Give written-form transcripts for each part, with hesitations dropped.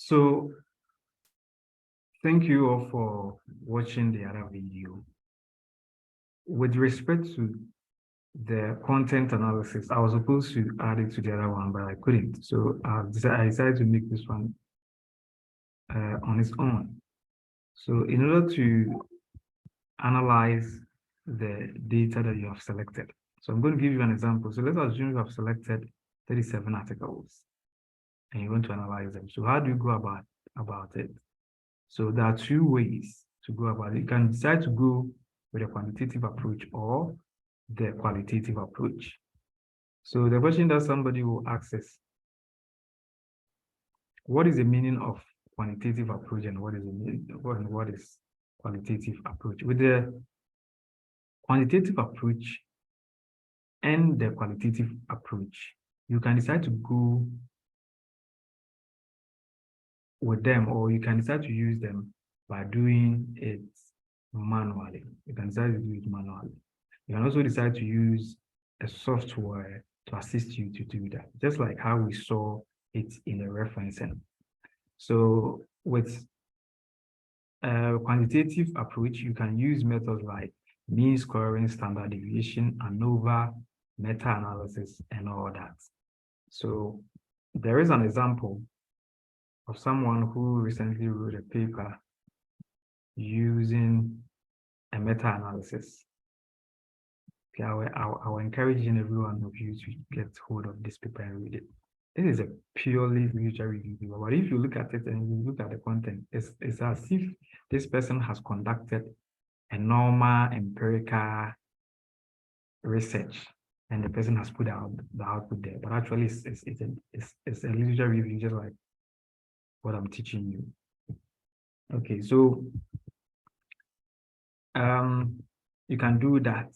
So thank you all for watching the other video. With respect to the content analysis, I was supposed to add it to the other one, but I couldn't. So I decided to make this one on its own. So in order to analyze the data that you have selected, so I'm going to give you an example. So let's assume you have selected 37 articles and you want to analyze them. So how do you go about it? So there are two ways to go about it. You can decide to go with a quantitative approach or the qualitative approach. So the question that somebody will ask is, what is the meaning of quantitative approach and what is qualitative approach? With the quantitative approach and the qualitative approach, you can decide to go with them, or you can decide to use them by doing it manually. You can decide to do it manually. You can also decide to use a software to assist you to do that, just like how we saw it in the referencing. So with a quantitative approach, you can use methods like mean scoring, standard deviation, ANOVA, meta-analysis, and all that. So there is an example of someone who recently wrote a paper using a meta-analysis. Okay, I will encourage every one of you to get hold of this paper and read it. This is a purely literature review, but if you look at it and you look at the content, it's as if this person has conducted a normal empirical research and the person has put out the output there. But actually, it's a literature review, just like what I'm teaching you. Okay, so you can do that.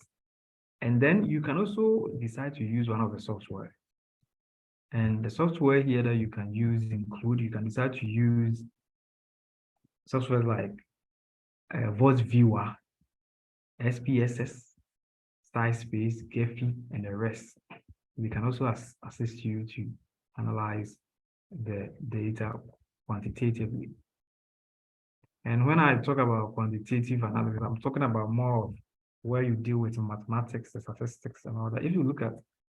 And then you can also decide to use one of the software. And the software here that you can use include, you can decide to use software like Voice Viewer, SPSS, SciSpace, Gephi, and the rest. We can also assist you to analyze the data quantitatively. And when I talk about quantitative analysis, I'm talking about more of where you deal with mathematics, the statistics, and all that. If you look at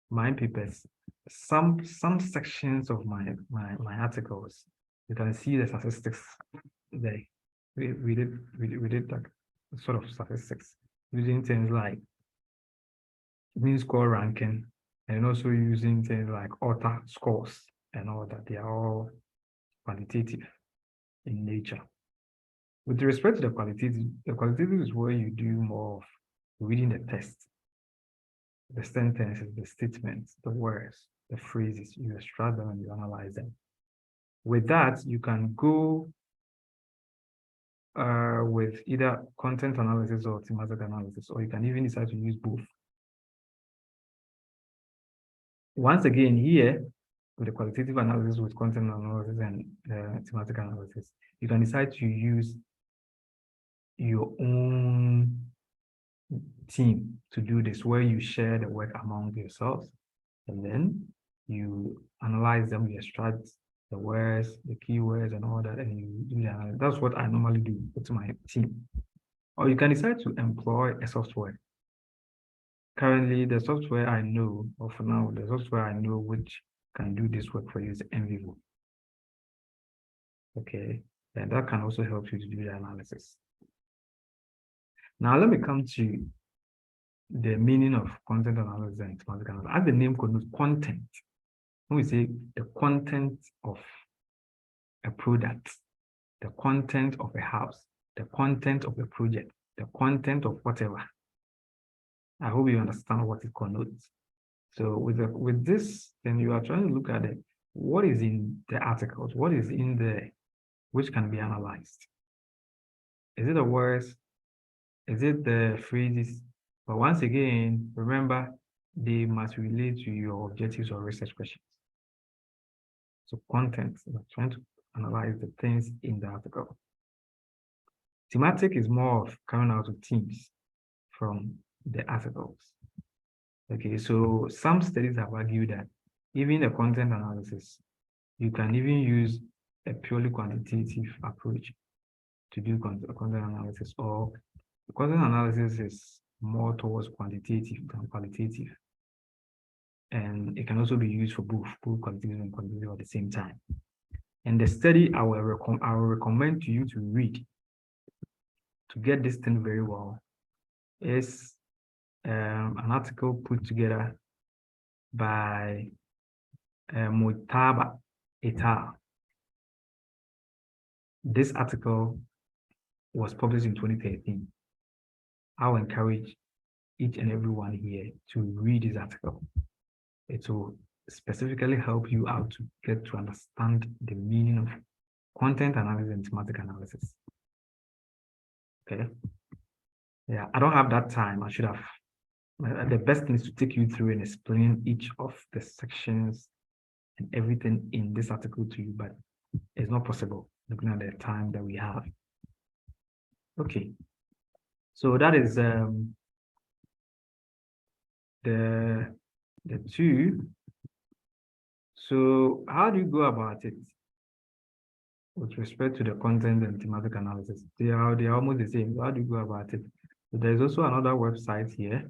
my papers, some sections of my articles, you can see the statistics there. We did like sort of statistics using things like mean score ranking, and also using things like author scores and all that. They are all quantitative in nature. With respect to the qualitative is where you do more of reading the text, the sentences, the statements, the words, the phrases. You extract them and you analyze them. With that, you can go with either content analysis or thematic analysis, or you can even decide to use both. Once again, here, with the qualitative analysis, with content analysis and thematic analysis, you can decide to use your own team to do this, where you share the work among yourselves, and then you analyze them, you extract the words, the keywords, and all that, and you do the analysis. That's what I normally do with my team. Or you can decide to employ a software. Currently, the software I know, or for now, the software I know which can do this work for you is NVivo. Okay, and that can also help you to do the analysis. Now, let me come to the meaning of content analysis and thematic analysis. As the name connotes, content. When we say the content of a product, the content of a house, the content of a project, the content of whatever. I hope you understand what it connotes. So with this, then you are trying to look at it. What is in the articles? What is in there which can be analyzed? Is it the words? Is it the phrases? But once again, remember, they must relate to your objectives or research questions. So content, we're trying to analyze the things in the article. Thematic is more of coming out with themes from the articles. Okay, so some studies have argued that even the content analysis, you can even use a purely quantitative approach to do content analysis, or content analysis is more towards quantitative than qualitative. And it can also be used for both quantitative and quantitative at the same time. And the study I will recommend to you to read to get this thing very well is an article put together by Mutaba et al. This article was published in 2013. I will encourage each and everyone here to read this article. It will specifically help you out to get to understand the meaning of content analysis and thematic analysis. Okay. Yeah, I don't have that time. I should have. The best thing is to take you through and explain each of the sections and everything in this article to you, but it's not possible looking at the time that we have. Okay. So that is the two. So how do you go about it with respect to the content and thematic analysis? They are almost the same. How do you go about it? So there's also another website here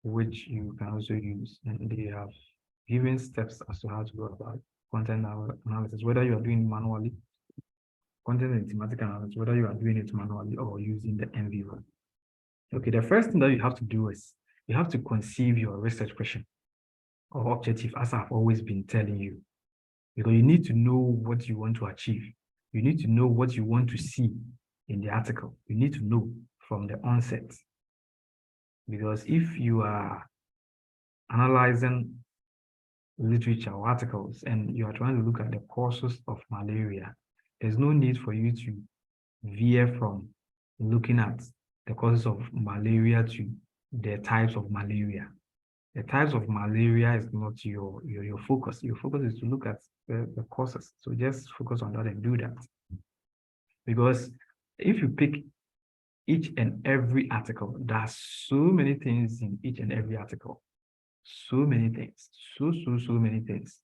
which you can also use, and they have given steps as to how to go about content analysis, whether you are doing manually, content and thematic analysis, whether you are doing it manually or using the NVivo. Okay, the first thing that you have to do is you have to conceive your research question or objective, as I've always been telling you, because you need to know what you want to achieve. You need to know what you want to see in the article. You need to know from the onset. Because if you are analyzing literature or articles and you are trying to look at the causes of malaria, there's no need for you to veer from looking at the causes of malaria to the types of malaria. The types of malaria is not your focus. Your focus is to look at the causes. So just focus on that and do that. Because if you pick each and every article, there are so many things in each and every article. So many things. So many things.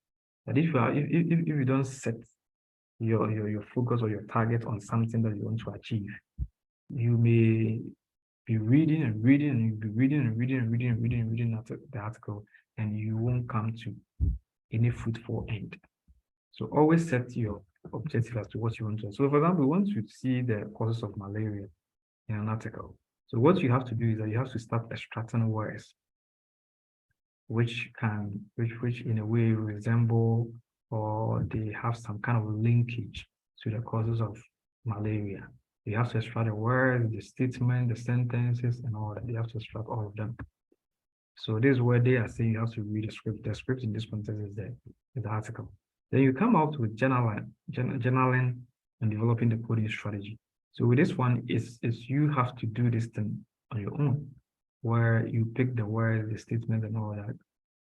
That if you don't set your focus or your target on something that you want to achieve, you may be reading and reading, and you'll be reading and reading and reading and reading and reading the article, and you won't come to any fruitful end. So always set your objective as to what you want to. So for example, we want to see the causes of malaria in an article. So what you have to do is that you have to start extracting words which in a way resemble or they have some kind of linkage to the causes of malaria. You have to extract the words, the statement, the sentences, and all that. You have to extract all of them. So this is where they are saying you have to read the script. The script in this context is the article. Then you come out with journaling and developing the coding strategy. So with this one, is you have to do this thing on your own, where you pick the words, the statement, and all that,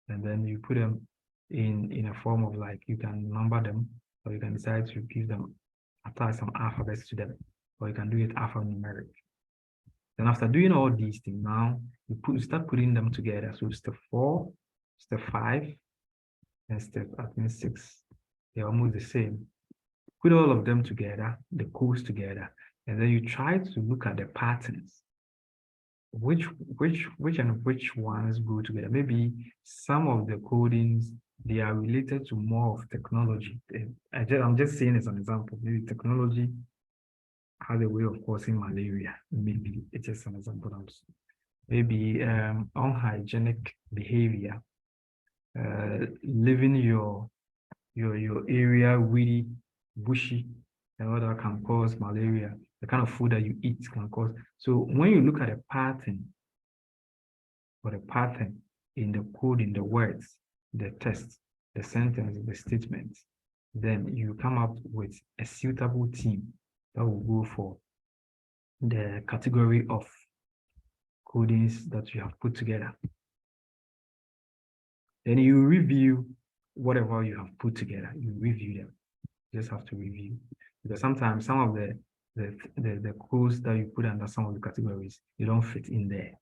and then you put them in a form of, like, you can number them, or you can decide to give them, apply some alphabets to them, or you can do it alphanumeric. Then after doing all these things, now you start putting them together. So step 4, step 5, and step 6, they're almost the same. Put all of them together, the codes together, and then you try to look at the patterns. Which ones go together? Maybe some of the codings, they are related to more of technology. I'm just saying as an example. Maybe technology has a way of causing malaria. Maybe it's just an example. Maybe unhygienic behavior, living your area weedy, bushy, and all that can cause malaria. The kind of food that you eat can cause. So when you look at a pattern, or a pattern in the code, in the words, the text, the sentence, the statements, then you come up with a suitable theme that will go for the category of codings that you have put together. Then you review whatever you have put together. You review them. You just have to review, because sometimes some of the codes that you put under some of the categories, you don't fit in there.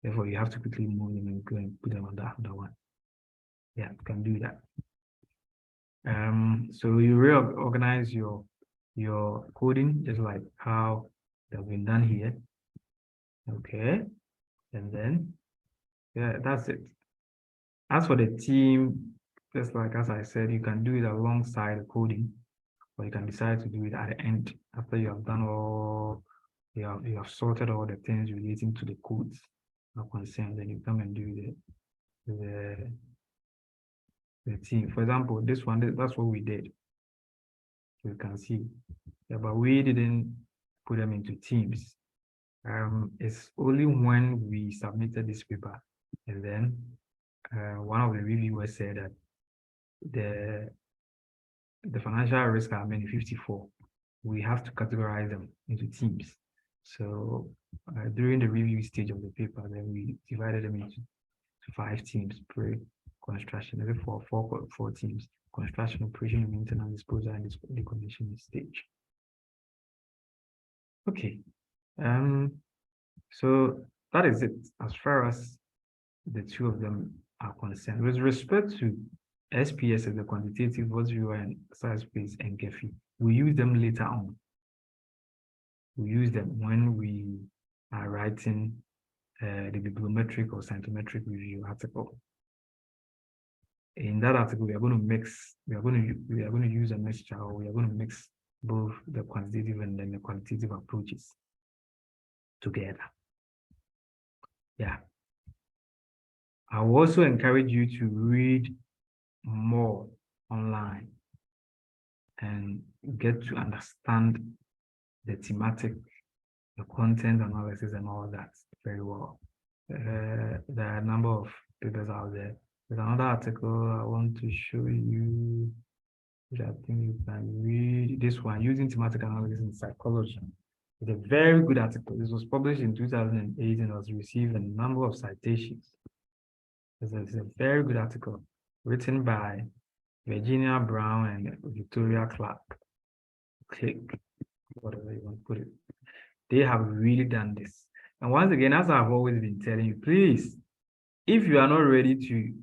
Therefore, you have to quickly move them and go and put them on that other one. Yeah, you can do that. So you reorganize your coding just like how they've been done here. Okay, and then yeah, that's it. As for the team, just like as I said, you can do it alongside the coding, or you can decide to do it at the end after you have done all you have sorted all the things relating to the codes are concerned. Then you come and do the team. For example, this one, that's what we did. You can see, yeah, but we didn't put them into teams. It's only when we submitted this paper, and then one of the reviewers said that the financial risk are many 54. We have to categorize them into teams. So during the review stage of the paper, then we divided them into 5 teams per construction, maybe four teams: construction, operation, maintenance, disposal, and decommissioning stage. Okay. So that is it as far as the two of them are concerned. With respect to SPS, the quantitative, viewer, and size space, and Gephi, we use them later on. We use them when we are writing the bibliometric or scientometric review article. In that article, we are going to use a mixture, or we are going to mix both the quantitative and then the qualitative approaches together. Yeah. I will also encourage you to read more online and get to understand the thematic, the content analysis, and all that very well. There are a number of papers out there. There's another article I want to show you, which I think you can read. This one, Using Thematic Analysis in Psychology. It's a very good article. This was published in 2008 and has received a number of citations. It's a very good article written by Virginia Brown and Victoria Clark. Click, whatever you want to put it. They have really done this. And once again, as I've always been telling you, please, if you are not ready to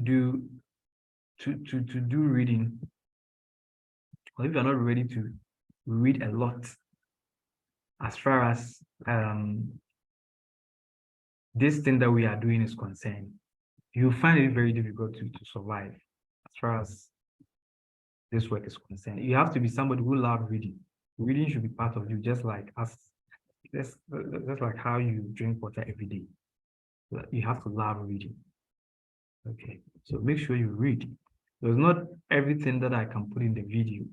do reading, or if you're not ready to read a lot, as far as this thing that we are doing is concerned, you find it very difficult to survive as far as this work is concerned. You have to be somebody who loves reading. Reading should be part of you, just like us. That's like how you drink water every day. You have to love reading. Okay, so make sure you read. There's not everything that I can put in the video.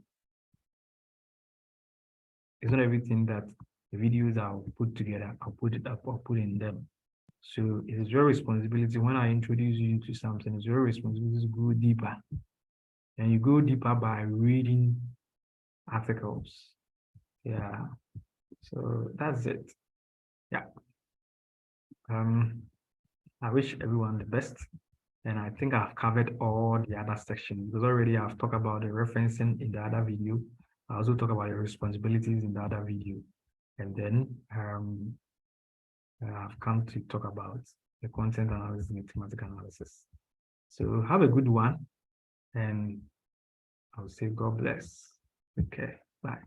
It's not everything that the videos I'll put together, I'll put it up or put in them. So it is your responsibility when I introduce you to something, it's your responsibility to go deeper. And you go deeper by reading articles. Yeah. So that's it. Yeah. I wish everyone the best. And I think I've covered all the other sections because already I've talked about the referencing in the other video. I also talk about the responsibilities in the other video. And then I've come to talk about the content analysis and the thematic analysis. So have a good one. And I'll say God bless. Okay, bye.